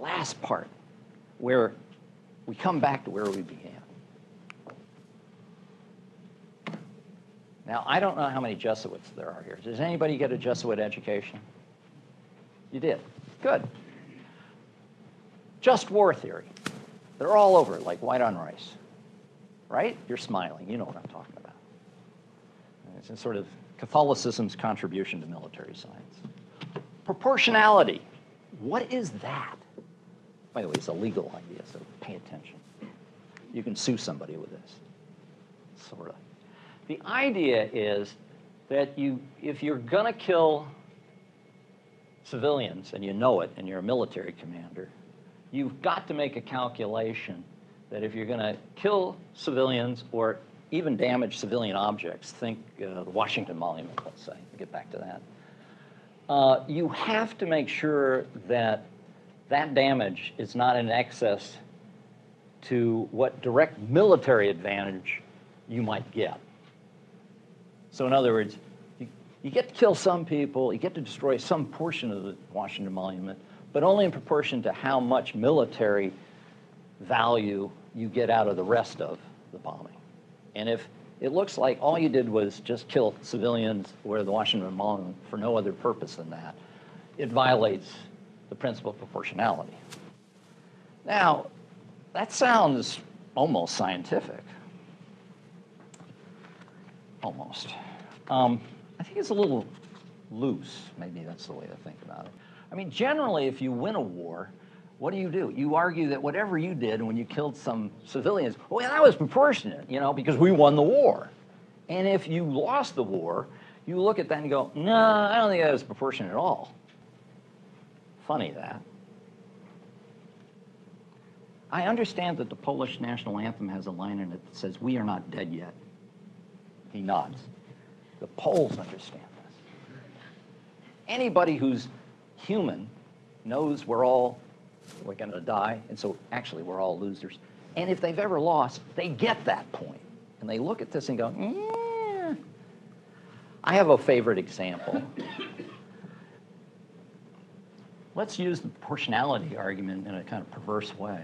last part, where we come back to where we began. Now, I don't know how many Jesuits there are here. Does anybody get a Jesuit education? You did. Good. Just war theory. They're all over it, like white on rice. Right? You're smiling. You know what I'm talking about. It's a sort of Catholicism's contribution to military science. Proportionality. What is that? By the way, it's a legal idea, so pay attention. You can sue somebody with this, sort of. The idea is that if you're going to kill civilians, and you know it, and you're a military commander, you've got to make a calculation that if you're going to kill civilians or even damage civilian objects, think the Washington Monument, let's say, we'll get back to that, you have to make sure that that damage is not in excess to what direct military advantage you might get. So in other words, you get to kill some people, you get to destroy some portion of the Washington Monument, but only in proportion to how much military value you get out of the rest of the bombing. And if it looks like all you did was just kill civilians or the Washington Monument for no other purpose than that, it violates the principle of proportionality. Now, that sounds almost scientific. Almost. I think it's a little loose. Maybe that's the way to think about it. I mean, generally, if you win a war, what do? You argue that whatever you did when you killed some civilians, well, that was proportionate, you know, because we won the war. And if you lost the war, you look at that and go, no, I don't think that was proportionate at all. Funny that. I understand that the Polish national anthem has a line in it that says, "We are not dead yet." He nods. The Poles understand this. Anybody who's human knows we're going to die, and so actually we're all losers. And if they've ever lost, they get that point. And they look at this and go, yeah. I have a favorite example. Let's use the proportionality argument in a kind of perverse way.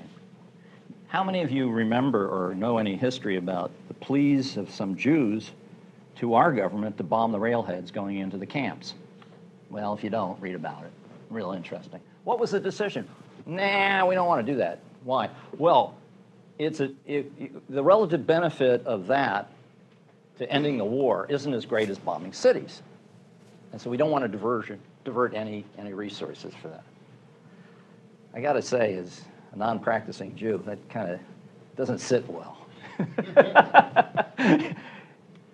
How many of you remember or know any history about the pleas of some Jews to our government to bomb the railheads going into the camps? Well, if you don't, read about it. Real interesting. What was the decision? Nah, we don't want to do that. Why? Well, the relative benefit of that to ending the war isn't as great as bombing cities. And so we don't want to divert any resources for that. I got to say, as a non-practicing Jew, that kind of doesn't sit well.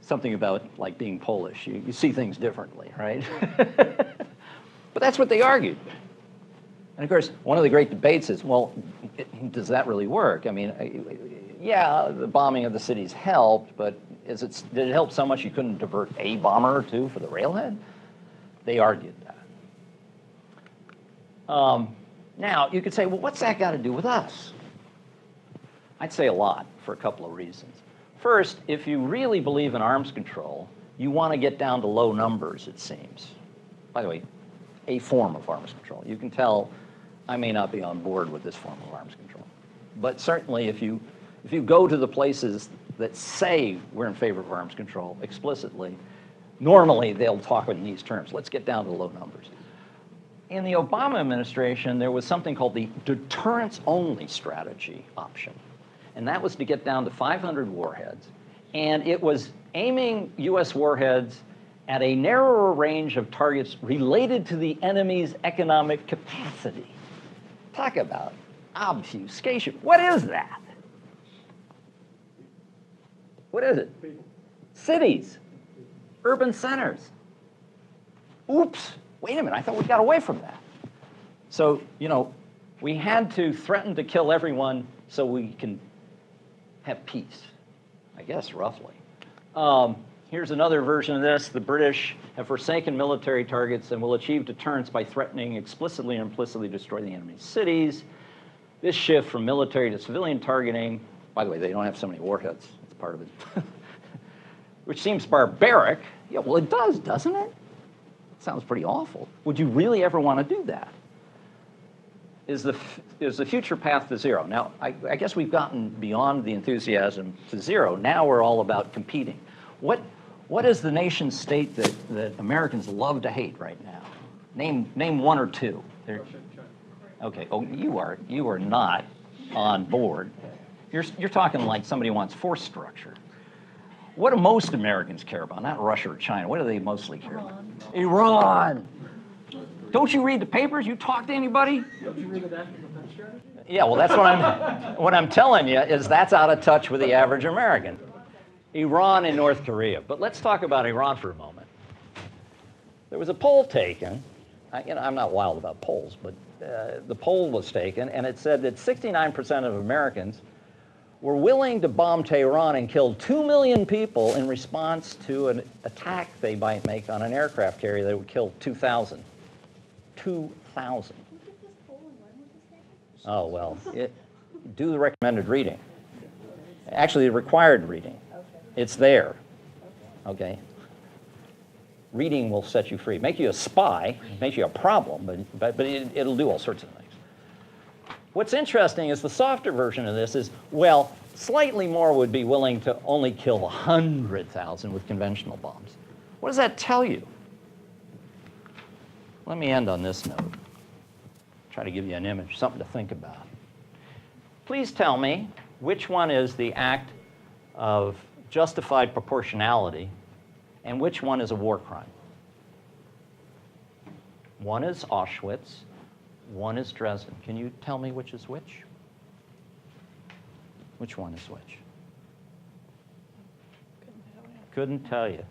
Something about like being Polish. You see things differently, right? But that's what they argued. And of course, one of the great debates is, well, does that really work? I mean, yeah, the bombing of the cities helped, but did it help so much you couldn't divert a bomber or two for the railhead? They argued that. Now, you could say, well, what's that got to do with us? I'd say a lot for a couple of reasons. First, if you really believe in arms control, you want to get down to low numbers, it seems. By the way, a form of arms control. You can tell I may not be on board with this form of arms control. But certainly if you go to the places that say we're in favor of arms control explicitly, normally they'll talk in these terms. Let's get down to low numbers. In the Obama administration, there was something called the deterrence-only strategy option. And that was to get down to 500 warheads. And it was aiming US warheads at a narrower range of targets related to the enemy's economic capacity. Talk about obfuscation. What is that? What is it? People. Cities, urban centers. Oops, wait a minute, I thought we got away from that. So, you know, we had to threaten to kill everyone so we can have peace, I guess, roughly. Here's another version of this. The British have forsaken military targets and will achieve deterrence by threatening explicitly or implicitly to destroy the enemy's cities. This shift from military to civilian targeting, by the way, they don't have so many warheads. That's part of it. Which seems barbaric. Yeah, well, it does, doesn't it? It sounds pretty awful. Would you really ever want to do that? is the future path to zero. Now, I guess we've gotten beyond the enthusiasm to zero. Now we're all about competing. What is the nation state that Americans love to hate right now? Name one or two. Okay. Oh, you are not on board. You're talking like somebody wants force structure. What do most Americans care about? Not Russia or China. What do they mostly care about? Iran. Don't you read the papers? You talk to anybody? Don't you read the National Defense Strategy? Yeah, well, that's what I'm telling you is that's out of touch with the average American. Iran and North Korea. But let's talk about Iran for a moment. There was a poll taken. I'm not wild about polls, but the poll was taken, and it said that 69% of Americans were willing to bomb Tehran and kill 2 million people in response to an attack they might make on an aircraft carrier that would kill 2,000. 2,000. Oh, well, do the recommended reading. Actually, the required reading. It's there. Okay? Reading will set you free. Make you a spy, make you a problem, but it'll do all sorts of things. What's interesting is the softer version of this is, well, slightly more would be willing to only kill 100,000 with conventional bombs. What does that tell you? Let me end on this note. Try to give you an image, something to think about. Please tell me which one is the act of justified proportionality and which one is a war crime. One is Auschwitz, one is Dresden. Can you tell me which is which? Which one is which? Couldn't tell you.